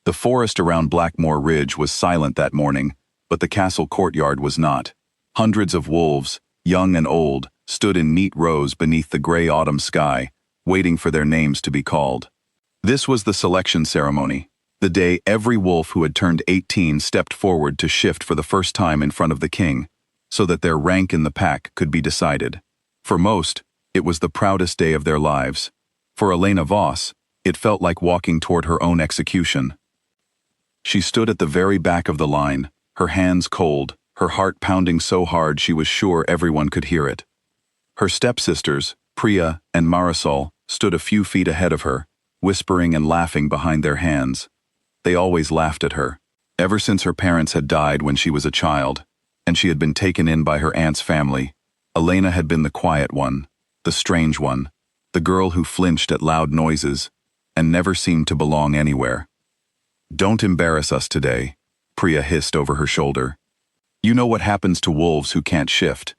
The forest around Blackmore Ridge was silent that morning, but the castle courtyard was not. Hundreds of wolves, young and old, stood in neat rows beneath the gray autumn sky, waiting for their names to be called. This was the selection ceremony, the day every wolf who had turned 18 stepped forward to shift for the first time in front of the king, so that their rank in the pack could be decided. For most, it was the proudest day of their lives. For Elena Voss, it felt like walking toward her own execution. She stood at the very back of the line, her hands cold, her heart pounding so hard she was sure everyone could hear it. Her stepsisters, Priya and Marisol, stood a few feet ahead of her, whispering and laughing behind their hands. They always laughed at her. Ever since her parents had died when she was a child, and she had been taken in by her aunt's family, Elena had been the quiet one, the strange one, the girl who flinched at loud noises, and never seemed to belong anywhere. "Don't embarrass us today," Priya hissed over her shoulder. "You know what happens to wolves who can't shift."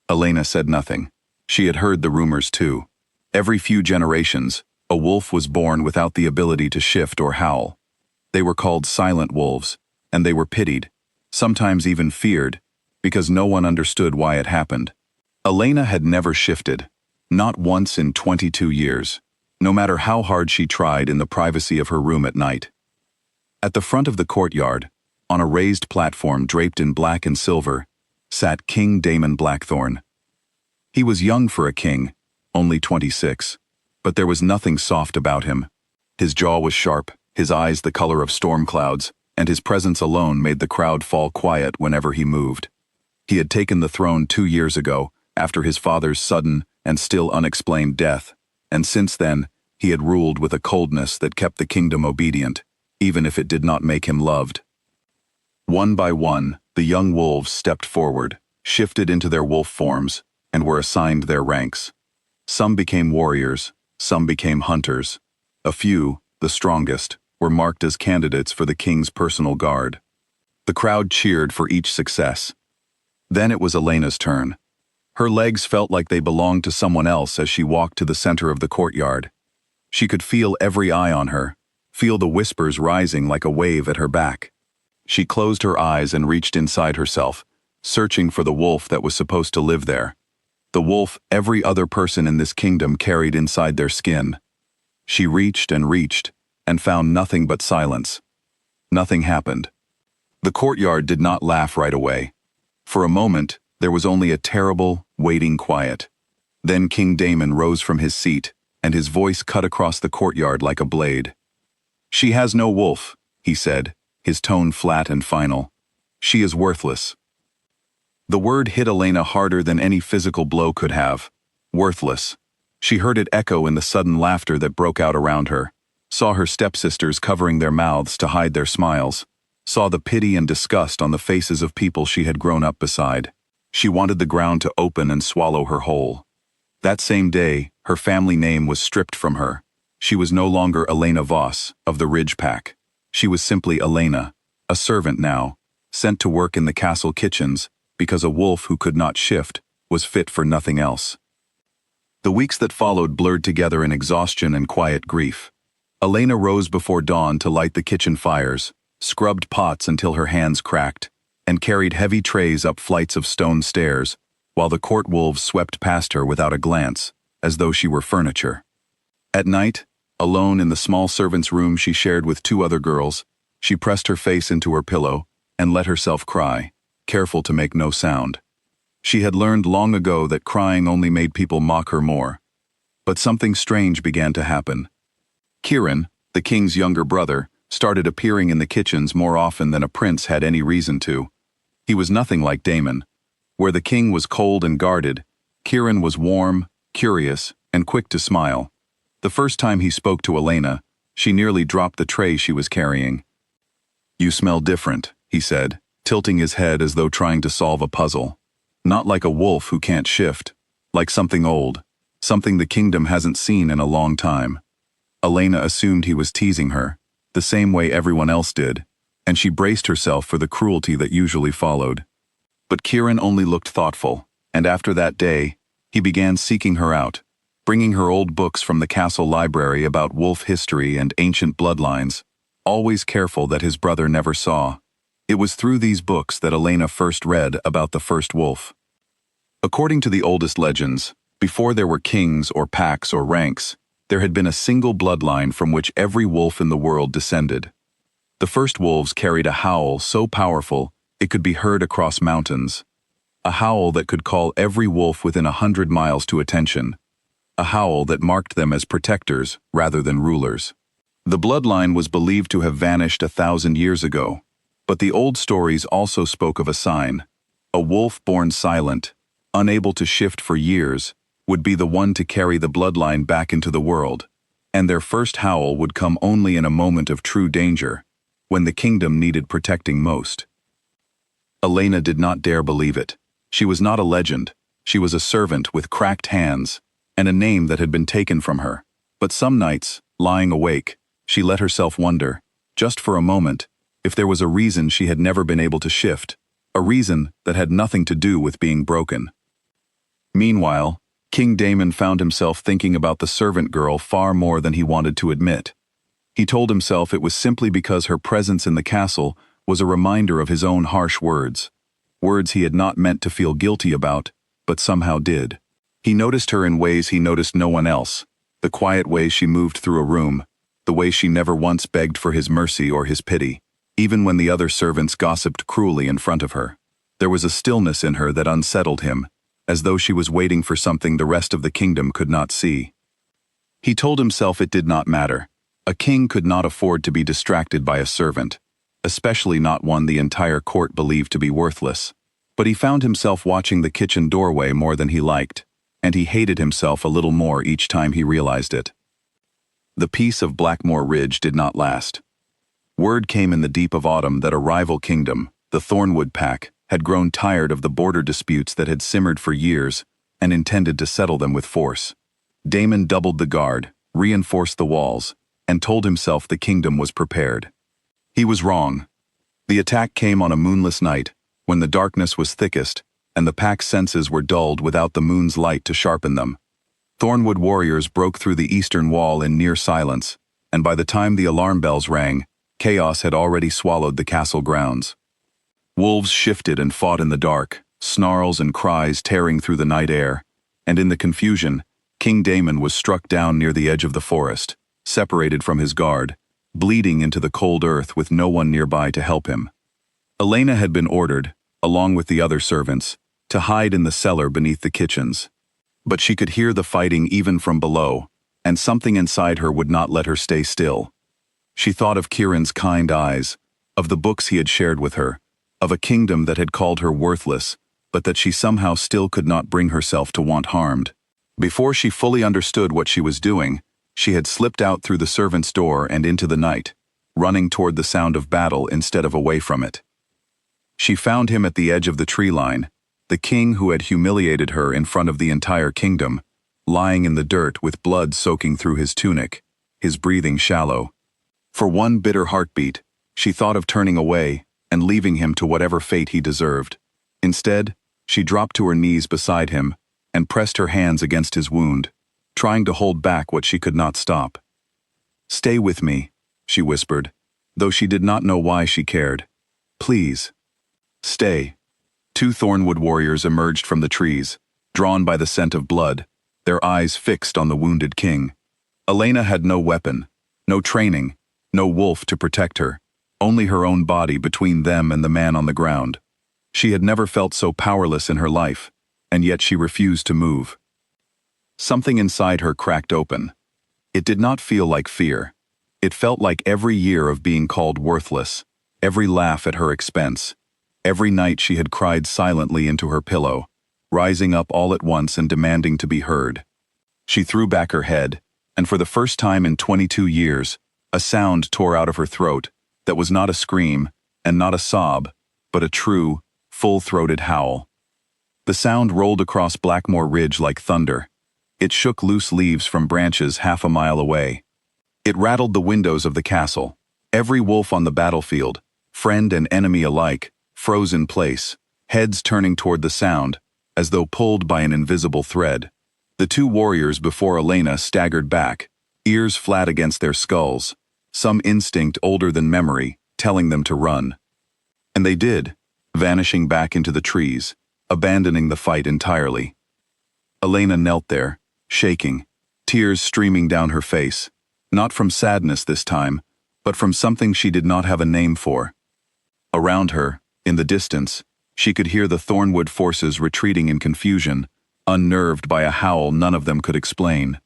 Elena said nothing. She had heard the rumors too. Every few generations, a wolf was born without the ability to shift or howl. They were called silent wolves, and they were pitied, sometimes even feared, because no one understood why it happened. Elena had never shifted, not once in 22 years, no matter how hard she tried in the privacy of her room at night. At the front of the courtyard, on a raised platform draped in black and silver, sat King Damon Blackthorne. He was young for a king, only 26, but there was nothing soft about him. His jaw was sharp, his eyes the color of storm clouds, and his presence alone made the crowd fall quiet whenever he moved. He had taken the throne 2 years ago, after his father's sudden and still unexplained death, and since then, he had ruled with a coldness that kept the kingdom obedient, even if it did not make him loved. One by one, the young wolves stepped forward, shifted into their wolf forms, and were assigned their ranks. Some became warriors, some became hunters. A few, the strongest, were marked as candidates for the king's personal guard. The crowd cheered for each success. Then it was Elena's turn. Her legs felt like they belonged to someone else as she walked to the center of the courtyard. She could feel every eye on her, feel the whispers rising like a wave at her back. She closed her eyes and reached inside herself, searching for the wolf that was supposed to live there. The wolf every other person in this kingdom carried inside their skin. She reached, and found nothing but silence. Nothing happened. The courtyard did not laugh right away. For a moment, there was only a terrible, waiting quiet. Then King Damon rose from his seat, and his voice cut across the courtyard like a blade. "She has no wolf," he said, his tone flat and final. "She is worthless." The word hit Elena harder than any physical blow could have. Worthless. She heard it echo in the sudden laughter that broke out around her, saw her stepsisters covering their mouths to hide their smiles, saw the pity and disgust on the faces of people she had grown up beside. She wanted the ground to open and swallow her whole. That same day, her family name was stripped from her. She was no longer Elena Voss, of the Ridge Pack. She was simply Elena, a servant now, sent to work in the castle kitchens, because a wolf who could not shift was fit for nothing else. The weeks that followed blurred together in exhaustion and quiet grief. Elena rose before dawn to light the kitchen fires, scrubbed pots until her hands cracked, and carried heavy trays up flights of stone stairs, while the court wolves swept past her without a glance, as though she were furniture. At night, alone in the small servant's room she shared with 2 other girls, she pressed her face into her pillow and let herself cry, careful to make no sound. She had learned long ago that crying only made people mock her more. But something strange began to happen. Kiran, the king's younger brother, started appearing in the kitchens more often than a prince had any reason to. He was nothing like Damon. Where the king was cold and guarded, Kiran was warm, curious, and quick to smile. The first time he spoke to Elena, she nearly dropped the tray she was carrying. "You smell different," he said, tilting his head as though trying to solve a puzzle. "Not like a wolf who can't shift, like something old, something the kingdom hasn't seen in a long time." Elena assumed he was teasing her, the same way everyone else did, and she braced herself for the cruelty that usually followed. But Kiran only looked thoughtful, and after that day, he began seeking her out, bringing her old books from the castle library about wolf history and ancient bloodlines. always careful that his brother never saw. It was through these books that Elena first read about the first wolf. According to the oldest legends, before there were kings or packs or ranks, there had been a single bloodline from which every wolf in the world descended. The first wolves carried a howl so powerful it could be heard across mountains. A howl that could call every wolf within 100 miles to attention. A howl that marked them as protectors rather than rulers. The bloodline was believed to have vanished 1,000 years ago, but the old stories also spoke of a sign. A wolf born silent, unable to shift for years, would be the one to carry the bloodline back into the world, and their first howl would come only in a moment of true danger, when the kingdom needed protecting most. Elena did not dare believe it. She was not a legend. She was a servant with cracked hands, and a name that had been taken from her. But some nights, lying awake, she let herself wonder, just for a moment, if there was a reason she had never been able to shift, a reason that had nothing to do with being broken. Meanwhile, King Damon found himself thinking about the servant girl far more than he wanted to admit. He told himself it was simply because her presence in the castle was a reminder of his own harsh words. Words he had not meant to feel guilty about, but somehow did. He noticed her in ways he noticed no one else, the quiet way she moved through a room, the way she never once begged for his mercy or his pity, even when the other servants gossiped cruelly in front of her. There was a stillness in her that unsettled him, as though she was waiting for something the rest of the kingdom could not see. He told himself it did not matter. A king could not afford to be distracted by a servant, especially not one the entire court believed to be worthless. But he found himself watching the kitchen doorway more than he liked, and he hated himself a little more each time he realized it. The peace of Blackmore Ridge did not last. Word came in the deep of autumn that a rival kingdom, the Thornwood Pack, had grown tired of the border disputes that had simmered for years and intended to settle them with force. Damon doubled the guard, reinforced the walls, and told himself the kingdom was prepared. He was wrong. The attack came on a moonless night, when the darkness was thickest, and the pack's senses were dulled without the moon's light to sharpen them. Thornwood warriors broke through the eastern wall in near silence, and by the time the alarm bells rang, chaos had already swallowed the castle grounds. Wolves shifted and fought in the dark, snarls and cries tearing through the night air, and in the confusion, King Damon was struck down near the edge of the forest, separated from his guard, bleeding into the cold earth with no one nearby to help him. Elena had been ordered, along with the other servants, to hide in the cellar beneath the kitchens. But she could hear the fighting even from below, and something inside her would not let her stay still. She thought of Kieran's kind eyes, of the books he had shared with her, of a kingdom that had called her worthless, but that she somehow still could not bring herself to want harmed. Before she fully understood what she was doing, she had slipped out through the servant's door and into the night, running toward the sound of battle instead of away from it. She found him at the edge of the tree line, the king who had humiliated her in front of the entire kingdom, lying in the dirt with blood soaking through his tunic, his breathing shallow. For one bitter heartbeat, she thought of turning away and leaving him to whatever fate he deserved. Instead, she dropped to her knees beside him and pressed her hands against his wound, trying to hold back what she could not stop. "Stay with me," she whispered, though she did not know why she cared. "Please. Stay." Two Thornwood warriors emerged from the trees, drawn by the scent of blood, their eyes fixed on the wounded king. Elena had no weapon, no training, no wolf to protect her, only her own body between them and the man on the ground. She had never felt so powerless in her life, and yet she refused to move. Something inside her cracked open. It did not feel like fear. It felt like every year of being called worthless, every laugh at her expense, every night she had cried silently into her pillow, rising up all at once and demanding to be heard. She threw back her head, and for the first time in 22 years, a sound tore out of her throat that was not a scream and not a sob, but a true, full-throated howl. The sound rolled across Blackmore Ridge like thunder. It shook loose leaves from branches half a mile away. It rattled the windows of the castle. Every wolf on the battlefield, friend and enemy alike, froze in place, heads turning toward the sound, as though pulled by an invisible thread. The two warriors before Elena staggered back, ears flat against their skulls, some instinct older than memory, telling them to run. And they did, vanishing back into the trees, abandoning the fight entirely. Elena knelt there, shaking, tears streaming down her face, not from sadness this time, but from something she did not have a name for. Around her, in the distance, she could hear the Thornwood forces retreating in confusion, unnerved by a howl none of them could explain.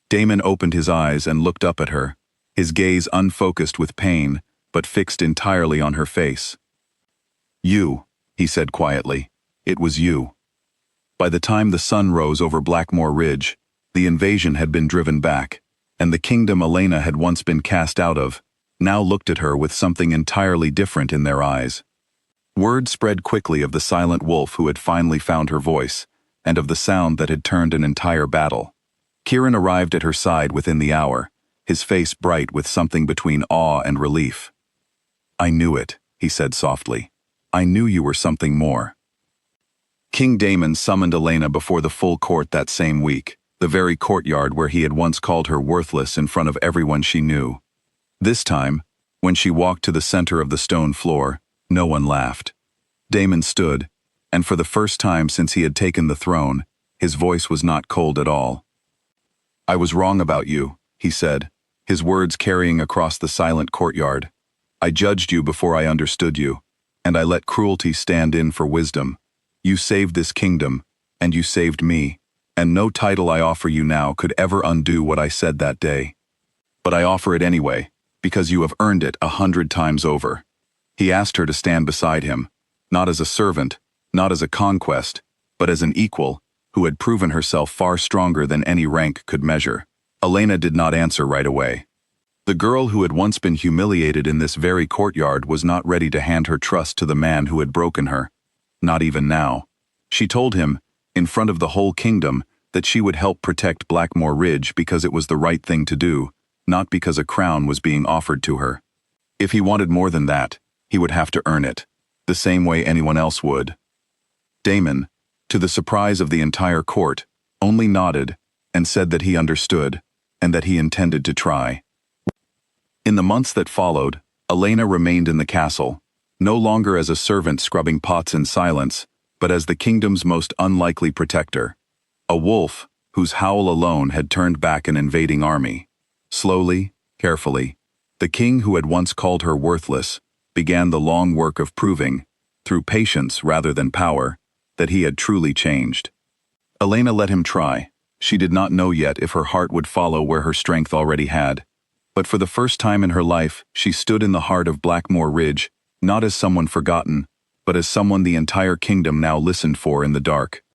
Damon opened his eyes and looked up at her, his gaze unfocused with pain, but fixed entirely on her face. "You," he said quietly. "It was you." By the time the sun rose over Blackmore Ridge, the invasion had been driven back, and the kingdom Elena had once been cast out of, now looked at her with something entirely different in their eyes. Word spread quickly of the silent wolf who had finally found her voice, and of the sound that had turned an entire battle. Kieran arrived at her side within the hour, his face bright with something between awe and relief. "I knew it," he said softly. "I knew you were something more." King Damon summoned Elena before the full court that same week, the very courtyard where he had once called her worthless in front of everyone she knew. This time, when she walked to the center of the stone floor, no one laughed. Damon stood, and for the first time since he had taken the throne, his voice was not cold at all. "I was wrong about you," he said, his words carrying across the silent courtyard. "I judged you before I understood you, and I let cruelty stand in for wisdom. You saved this kingdom, and you saved me, and no title I offer you now could ever undo what I said that day. But I offer it anyway, because you have earned it 100 times over." He asked her to stand beside him, not as a servant, not as a conquest, but as an equal, who had proven herself far stronger than any rank could measure. Elena did not answer right away. The girl who had once been humiliated in this very courtyard was not ready to hand her trust to the man who had broken her. Not even now. She told him, in front of the whole kingdom, that she would help protect Blackmore Ridge because it was the right thing to do, not because a crown was being offered to her. If he wanted more than that, he would have to earn it, the same way anyone else would. Damon, to the surprise of the entire court, only nodded and said that he understood, and that he intended to try. In the months that followed, Elena remained in the castle, no longer as a servant scrubbing pots in silence, but as the kingdom's most unlikely protector. A wolf, whose howl alone had turned back an invading army. Slowly, carefully, the king who had once called her worthless began the long work of proving, through patience rather than power, that he had truly changed. Elena let him try. She did not know yet if her heart would follow where her strength already had. But for the first time in her life, she stood in the heart of Blackmore Ridge, not as someone forgotten, but as someone the entire kingdom now listened for in the dark.